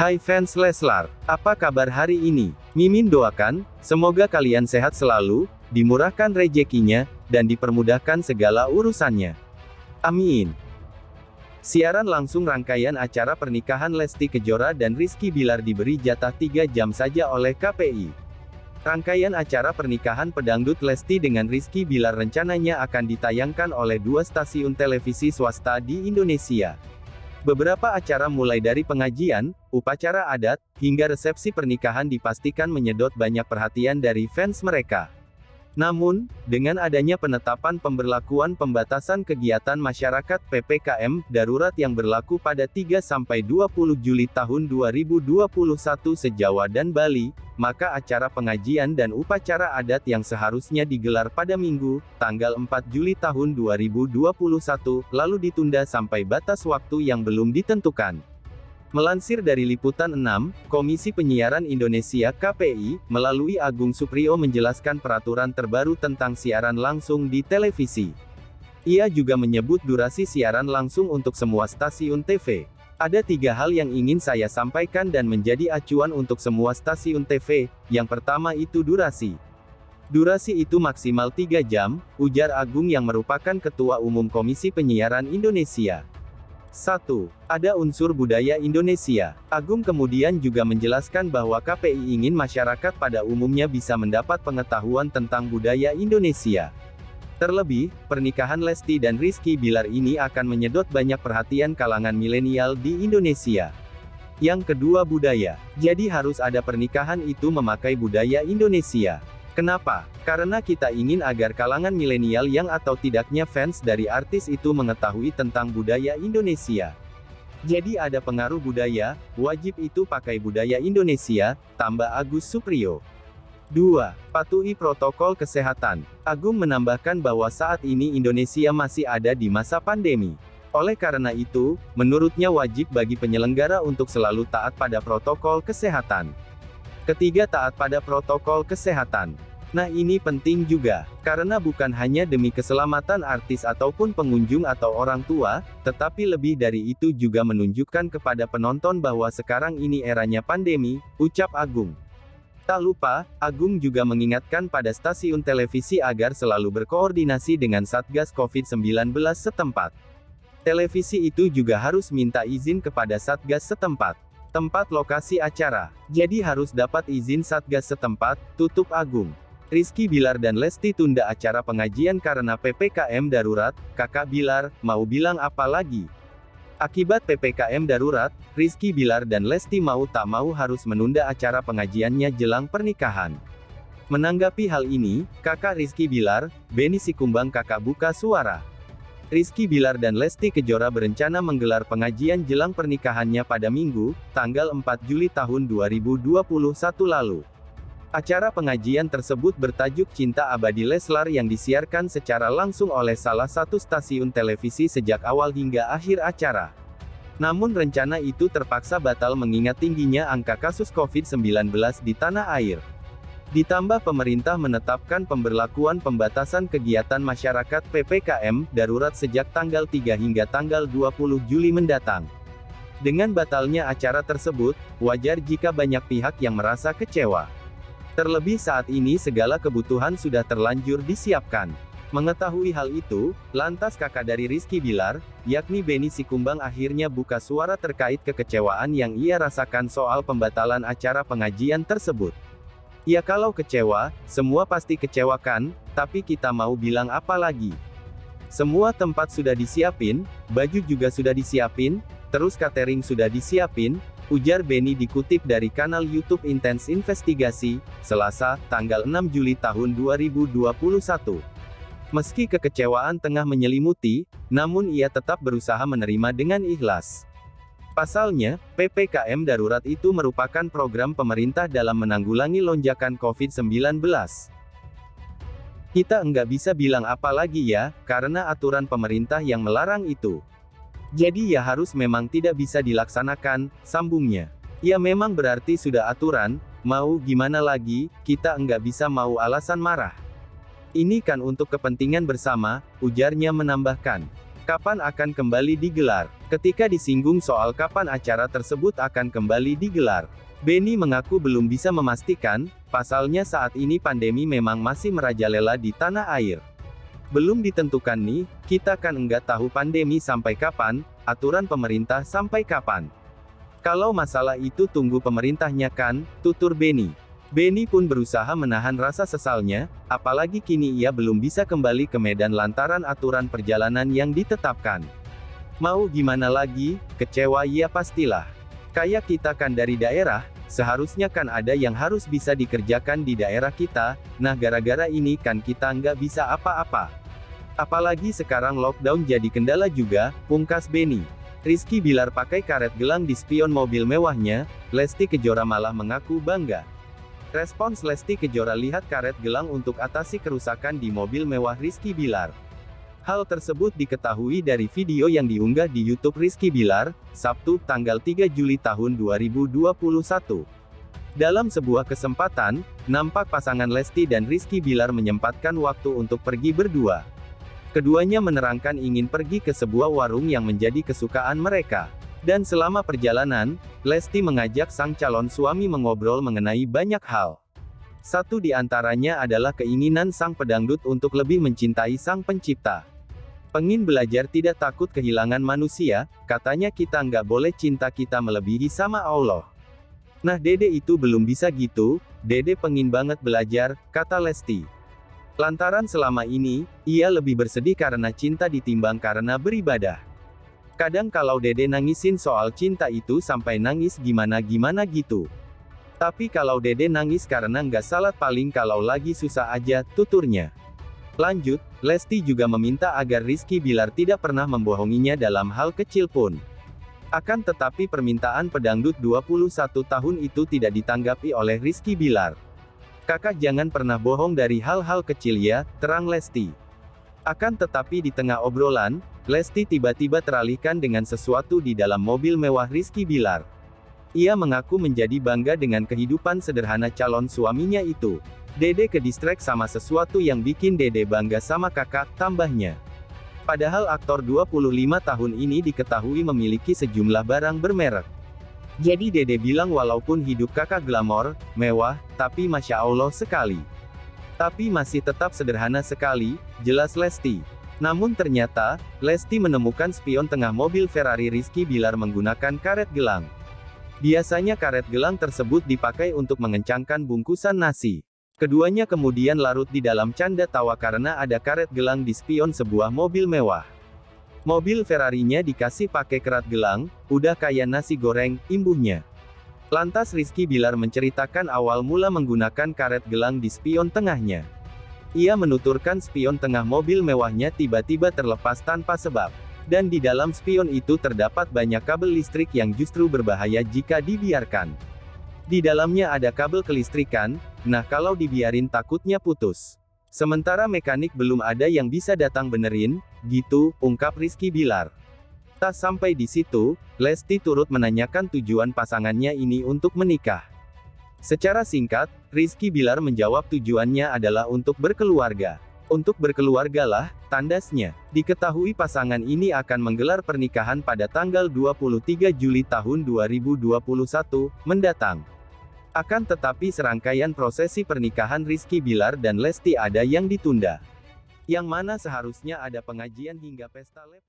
Hai fans Leslar, apa kabar hari ini? Mimin doakan, semoga kalian sehat selalu, dimurahkan rezekinya, dan dipermudahkan segala urusannya. Amin. Siaran langsung rangkaian acara pernikahan Lesti Kejora dan Rizky Bilar diberi jatah 3 jam saja oleh KPI. Rangkaian acara pernikahan pedangdut Lesti dengan Rizky Bilar rencananya akan ditayangkan oleh 2 stasiun televisi swasta di Indonesia. Beberapa acara mulai dari pengajian, upacara adat, hingga resepsi pernikahan dipastikan menyedot banyak perhatian dari fans mereka. Namun, dengan adanya penetapan pemberlakuan pembatasan kegiatan masyarakat PPKM darurat yang berlaku pada 3-20 Juli tahun 2021 se-Jawa dan Bali, maka acara pengajian dan upacara adat yang seharusnya digelar pada Minggu, tanggal 4 Juli tahun 2021, lalu ditunda sampai batas waktu yang belum ditentukan. Melansir dari Liputan 6, Komisi Penyiaran Indonesia (KPI), melalui Agung Suprio menjelaskan peraturan terbaru tentang siaran langsung di televisi. Ia juga menyebut durasi siaran langsung untuk semua stasiun TV. Ada 3 hal yang ingin saya sampaikan dan menjadi acuan untuk semua stasiun TV. Yang pertama itu durasi. Durasi itu maksimal 3 jam, ujar Agung yang merupakan Ketua Umum Komisi Penyiaran Indonesia. 1. Ada unsur budaya Indonesia. Agung kemudian juga menjelaskan bahwa KPI ingin masyarakat pada umumnya bisa mendapat pengetahuan tentang budaya Indonesia. Terlebih, pernikahan Lesti dan Rizky Bilar ini akan menyedot banyak perhatian kalangan milenial di Indonesia. Yang kedua budaya. Jadi harus ada pernikahan itu memakai budaya Indonesia. Kenapa? Karena kita ingin agar kalangan milenial yang atau tidaknya fans dari artis itu mengetahui tentang budaya Indonesia. Jadi ada pengaruh budaya, wajib itu pakai budaya Indonesia, tambah Agus Suprio. 2. Patuhi protokol kesehatan. Agung menambahkan bahwa saat ini Indonesia masih ada di masa pandemi. Oleh karena itu, menurutnya wajib bagi penyelenggara untuk selalu taat pada protokol kesehatan. Ketiga, taat pada protokol kesehatan. Nah ini penting juga, karena bukan hanya demi keselamatan artis ataupun pengunjung atau orang tua, tetapi lebih dari itu juga menunjukkan kepada penonton bahwa sekarang ini eranya pandemi, ucap Agung. Tak lupa, Agung juga mengingatkan pada stasiun televisi agar selalu berkoordinasi dengan Satgas COVID-19 setempat. Televisi itu juga harus minta izin kepada Satgas setempat. Tempat lokasi acara. Jadi harus dapat izin Satgas setempat, tutup Agung. Rizky Bilar dan Lesti tunda acara pengajian karena PPKM darurat, kakak Bilar, mau bilang apa lagi? Akibat PPKM darurat, Rizky Bilar dan Lesti mau tak mau harus menunda acara pengajiannya jelang pernikahan. Menanggapi hal ini, kakak Rizky Bilar, Benny Sikumbang kakak buka suara. Rizky Bilar dan Lesti Kejora berencana menggelar pengajian jelang pernikahannya pada Minggu, tanggal 4 Juli tahun 2021 lalu. Acara pengajian tersebut bertajuk Cinta Abadi Leslar yang disiarkan secara langsung oleh salah satu stasiun televisi sejak awal hingga akhir acara. Namun rencana itu terpaksa batal mengingat tingginya angka kasus COVID-19 di tanah air. Ditambah pemerintah menetapkan pemberlakuan pembatasan kegiatan masyarakat PPKM darurat sejak tanggal 3 hingga tanggal 20 Juli mendatang. Dengan batalnya acara tersebut, wajar jika banyak pihak yang merasa kecewa. Terlebih saat ini segala kebutuhan sudah terlanjur disiapkan. Mengetahui hal itu, lantas kakak dari Rizky Bilar, yakni Benny Sikumbang akhirnya buka suara terkait kekecewaan yang ia rasakan soal pembatalan acara pengajian tersebut. Ya kalau kecewa, semua pasti kecewakan, tapi kita mau bilang apa lagi? Semua tempat sudah disiapin, baju juga sudah disiapin, terus catering sudah disiapin, ujar Benny dikutip dari kanal YouTube Intense Investigasi, Selasa, tanggal 6 Juli tahun 2021. Meski kekecewaan tengah menyelimuti, namun ia tetap berusaha menerima dengan ikhlas. Pasalnya, PPKM darurat itu merupakan program pemerintah dalam menanggulangi lonjakan COVID-19. Kita nggak bisa bilang apa lagi ya, karena aturan pemerintah yang melarang itu. Jadi ya harus memang tidak bisa dilaksanakan, sambungnya. Ya memang berarti sudah aturan, mau gimana lagi, kita nggak bisa mau alasan marah. Ini kan untuk kepentingan bersama, ujarnya menambahkan. Kapan akan kembali digelar? Ketika disinggung soal kapan acara tersebut akan kembali digelar, Benny mengaku belum bisa memastikan, pasalnya saat ini pandemi memang masih merajalela di tanah air. Belum ditentukan nih, kita kan enggak tahu pandemi sampai kapan, aturan pemerintah sampai kapan. Kalau masalah itu tunggu pemerintahnya kan, tutur Benny. Benny pun berusaha menahan rasa sesalnya, apalagi kini ia belum bisa kembali ke Medan lantaran aturan perjalanan yang ditetapkan. Mau gimana lagi, kecewa ya pastilah. Kayak kita kan dari daerah, seharusnya kan ada yang harus bisa dikerjakan di daerah kita, nah gara-gara ini kan kita nggak bisa apa-apa. Apalagi sekarang lockdown jadi kendala juga, pungkas Benny. Rizky Bilar pakai karet gelang di spion mobil mewahnya, Lesti Kejora malah mengaku bangga. Respons Lesti Kejora lihat karet gelang untuk atasi kerusakan di mobil mewah Rizky Bilar. Hal tersebut diketahui dari video yang diunggah di YouTube Rizky Bilar, Sabtu, tanggal 3 Juli tahun 2021. Dalam sebuah kesempatan, nampak pasangan Lesti dan Rizky Bilar menyempatkan waktu untuk pergi berdua. Keduanya menerangkan ingin pergi ke sebuah warung yang menjadi kesukaan mereka. Dan selama perjalanan, Lesti mengajak sang calon suami mengobrol mengenai banyak hal. Satu di antaranya adalah keinginan sang pedangdut untuk lebih mencintai sang pencipta. Pengin belajar tidak takut kehilangan manusia, katanya kita nggak boleh cinta kita melebihi sama Allah. Nah Dede itu belum bisa gitu, Dede pengin banget belajar, kata Lesti. Lantaran selama ini, ia lebih bersedih karena cinta ditimbang karena beribadah. Kadang kalau Dede nangisin soal cinta itu sampai nangis gimana-gimana gitu. Tapi kalau Dede nangis karena nggak salat paling kalau lagi susah aja, tuturnya. Lanjut, Lesti juga meminta agar Rizky Bilar tidak pernah membohonginya dalam hal kecil pun. Akan tetapi permintaan pedangdut 21 tahun itu tidak ditanggapi oleh Rizky Bilar. Kakak jangan pernah bohong dari hal-hal kecil ya, terang Lesti. Akan tetapi di tengah obrolan, Lesti tiba-tiba teralihkan dengan sesuatu di dalam mobil mewah Rizky Bilar. Ia mengaku menjadi bangga dengan kehidupan sederhana calon suaminya itu. Dede kedistrek sama sesuatu yang bikin Dede bangga sama kakak, tambahnya. Padahal aktor 25 tahun ini diketahui memiliki sejumlah barang bermerek. Jadi Dede bilang walaupun hidup kakak glamor, mewah, tapi Masya Allah sekali. Tapi masih tetap sederhana sekali, jelas Lesti. Namun ternyata, Lesti menemukan spion tengah mobil Ferrari Rizky Bilar menggunakan karet gelang. Biasanya karet gelang tersebut dipakai untuk mengencangkan bungkusan nasi. Keduanya kemudian larut di dalam canda tawa karena ada karet gelang di spion sebuah mobil mewah. Mobil Ferrarinya dikasih pakai kerat gelang, udah kayak nasi goreng, imbuhnya. Lantas Rizky Bilar menceritakan awal mula menggunakan karet gelang di spion tengahnya. Ia menuturkan spion tengah mobil mewahnya tiba-tiba terlepas tanpa sebab. Dan di dalam spion itu terdapat banyak kabel listrik yang justru berbahaya jika dibiarkan. Di dalamnya ada kabel kelistrikan, nah kalau dibiarin takutnya putus. Sementara mekanik belum ada yang bisa datang benerin, gitu, ungkap Rizky Bilar. Tak sampai di situ, Lesti turut menanyakan tujuan pasangannya ini untuk menikah. Secara singkat, Rizky Bilar menjawab tujuannya adalah untuk berkeluarga. Untuk berkeluargalah, tandasnya. Diketahui pasangan ini akan menggelar pernikahan pada tanggal 23 Juli tahun 2021, mendatang. Akan tetapi serangkaian prosesi pernikahan Rizky Bilar dan Lesti ada yang ditunda. Yang mana seharusnya ada pengajian hingga pesta lepas.